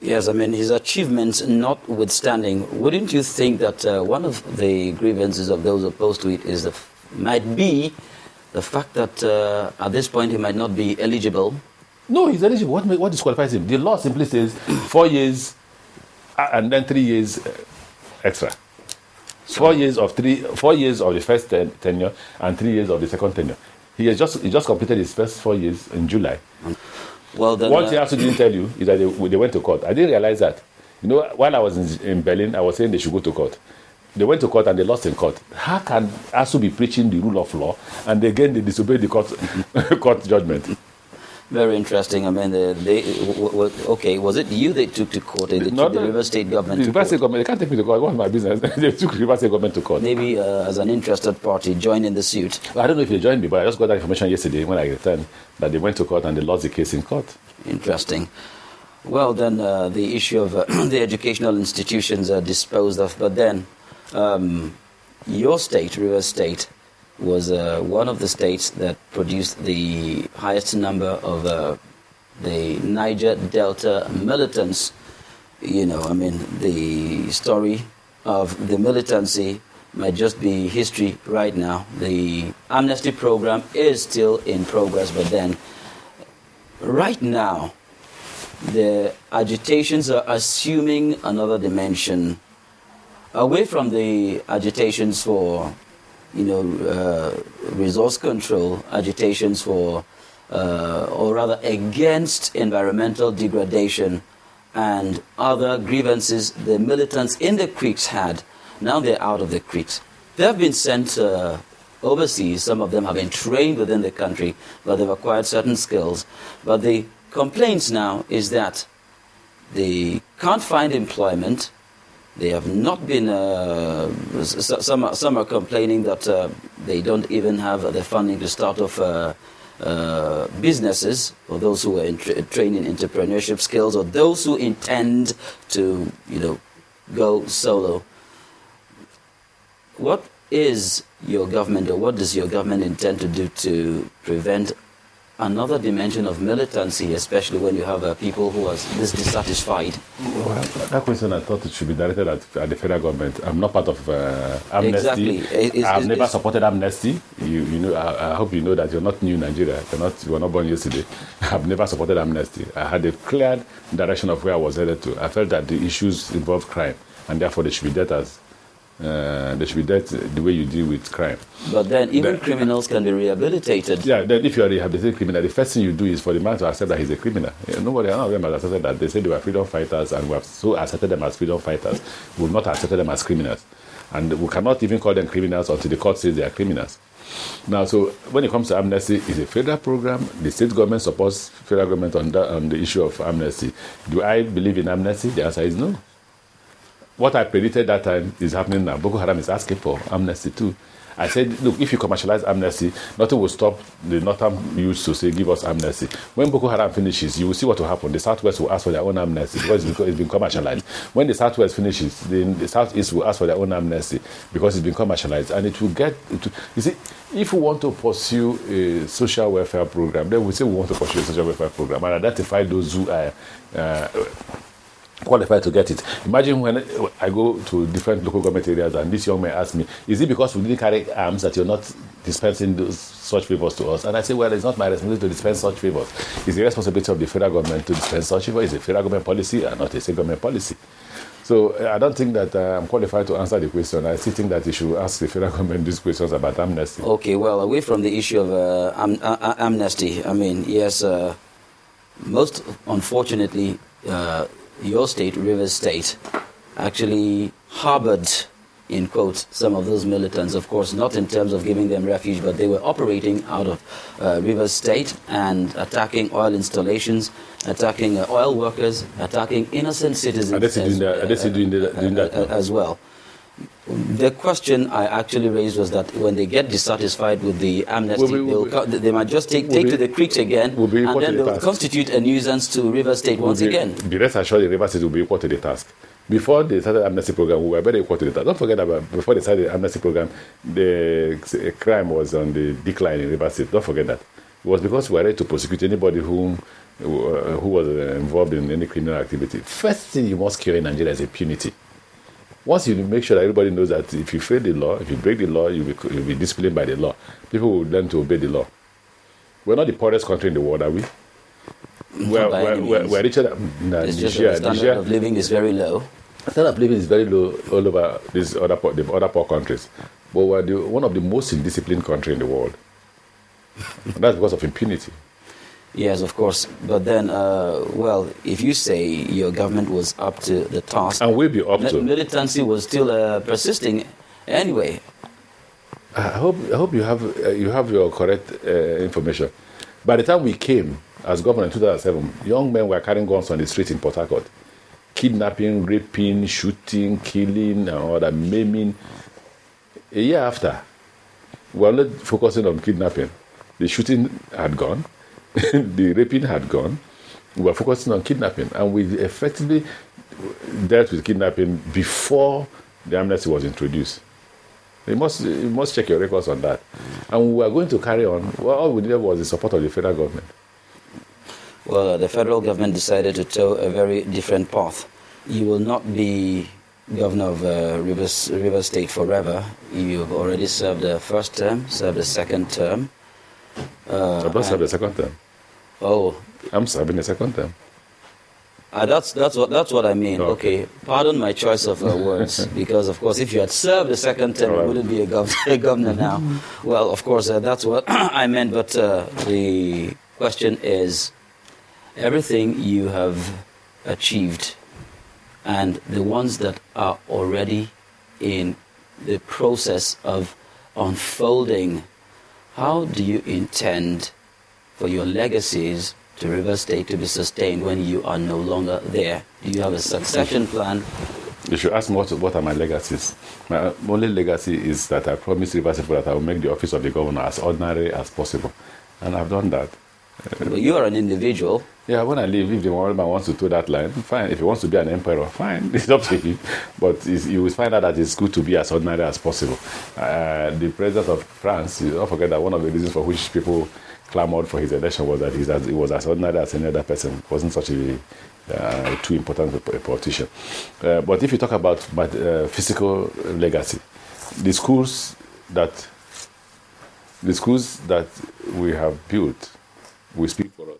Yes, I mean, his achievements notwithstanding, wouldn't you think that one of the grievances of those opposed to it is might be the fact that at this point he might not be eligible? No, he's eligible. What disqualifies him? The law simply says 4 years and then 3 years extra. 4 years of the first tenure and 3 years of the second tenure. He just completed his first 4 years in July. Well, then, one thing I also didn't tell you is that they went to court. I didn't realize that. You know, while I was in Berlin, I was saying they should go to court. They went to court and they lost in court. How can ASU be preaching the rule of law and again they disobey the court judgment? Very interesting. I mean, okay, was it you they took to court? They took the River State government to court? The River State government, they can't take me to court. What's my business? They took the River State government to court. Maybe as an interested party, join in the suit. I don't know if they joined me, but I just got that information yesterday when I returned that they went to court and they lost the case in court. Interesting. Well, then the issue of the educational institutions are disposed of. But then your state, River State, was one of the states that produced the highest number of the Niger Delta militants. You know, I mean, the story of the militancy might just be history right now. The amnesty program is still in progress, but then right now, the agitations are assuming another dimension away from the agitations for resource control, agitations for, or rather against environmental degradation and other grievances the militants in the creeks had. Now they're out of the creeks. They have been sent overseas. Some of them have been trained within the country, but they've acquired certain skills. But the complaints now is that they can't find employment. They have not been, some are complaining that they don't even have the funding to start off businesses, or those who are training entrepreneurship skills, or those who intend to, go solo. What is your government, or what does your government intend to do to prevent another dimension of militancy, especially when you have people who are this dissatisfied? Well, that question I thought it should be directed at the federal government. I'm not part of amnesty. Exactly. I've never supported amnesty. You know, I hope you know that you're not new in Nigeria. You were not born yesterday. I've never supported amnesty. I had a clear direction of where I was headed to. I felt that the issues involved crime, and therefore they should be dealt as. They should be dealt the way you deal with crime. But then even criminals can be rehabilitated. Yeah, then if you are a rehabilitated criminal, the first thing you do is for the man to accept that he's a criminal. None of them has accepted that. They say they were freedom fighters, and we have so accepted them as freedom fighters. We have not accepted them as criminals. And we cannot even call them criminals until the court says they are criminals. Now, so when it comes to amnesty, it's a federal program. The state government supports federal government on the issue of amnesty. Do I believe in amnesty? The answer is no. What I predicted that time is happening now. Boko Haram is asking for amnesty too. I said, look, if you commercialize amnesty, nothing will stop the northern youths to say, give us amnesty. When Boko Haram finishes, you will see what will happen. The Southwest will ask for their own amnesty because it's been commercialized. When the Southwest finishes, then the Southeast will ask for their own amnesty because it's been commercialized. And it will get, you see, if we want to pursue a social welfare program, then we say we want to pursue a social welfare program and identify those who are qualified to get it. Imagine when I go to different local government areas and this young man asks me, is it because we didn't carry arms that you're not dispensing such favors to us? And I say, well, it's not my responsibility to dispense such favors. It's the responsibility of the federal government to dispense such favors. It's a federal government policy and not a state government policy. So I don't think that I'm qualified to answer the question. I still think that you should ask the federal government these questions about amnesty. Okay, well, away from the issue of amnesty, I mean, yes, most unfortunately, your state, River State, actually harbored, in quotes, some of those militants. Of course, not in terms of giving them refuge, but they were operating out of River State and attacking oil installations, attacking oil workers, attacking innocent citizens as well. The question I actually raised was that when they get dissatisfied with the amnesty, they might just take to the creeks again, and then they will constitute a nuisance to River State once again. Be rest assured, the River State will be equal to the task. Before they started the amnesty program, we were very equal to the task. Don't forget about before they started the amnesty program, the crime was on the decline in River State. Don't forget that. It was because we were ready to prosecute anybody whom who was involved in any criminal activity, first thing you must cure in Nigeria is impunity. Once you make sure that everybody knows that if you fail the law, if you break the law, you'll be disciplined by the law. People will learn to obey the law. We're not the poorest country in the world, are we? We're richer than Nigeria. It's just that the standard of living is very low. The standard of living is very low all over the other poor countries. But we're one of the most indisciplined countries in the world. And that's because of impunity. Yes, of course. But then, well, if you say your government was up to the task, and we'll be up to militancy was still persisting anyway. I hope you have your correct information. By the time we came as governor in 2007, young men were carrying guns on the street in Port Harcourt, kidnapping, raping, shooting, killing, and all that, maiming. A year after, we were not focusing on kidnapping. The shooting had gone. The raping had gone. We were focusing on kidnapping, and we effectively dealt with kidnapping before the amnesty was introduced. You must check your records on that. And we were going to carry on. Well, all we needed was the support of the federal government. Well, the federal government decided to toe a very different path. You will not be governor of Rivers State forever. You've already served the first term, served the second term. I've not served the second term. Oh, I'm serving the second term. That's what I mean. Okay, pardon my choice of words, because of course, if you had served the second term, you wouldn't be a governor now. Well, of course, that's what I meant. But the question is, everything you have achieved, and the ones that are already in the process of unfolding, how do you intend for your legacies to Rivers State to be sustained when you are no longer there? Do you have a succession plan? You should ask me what are my legacies. My only legacy is that I promised Rivers State that I will make the office of the governor as ordinary as possible. And I've done that. But you are an individual. Yeah, when I leave, if the man wants to toe that line, fine. If he wants to be an emperor, fine. It's up to him. But you will find out that it's good to be as ordinary as possible. The president of France, you don't forget that one of the reasons for which people clamored for his election was that he was as ordinary as any other person. It wasn't such a too important a politician. But if you talk about physical legacy, the schools that we have built will speak for us.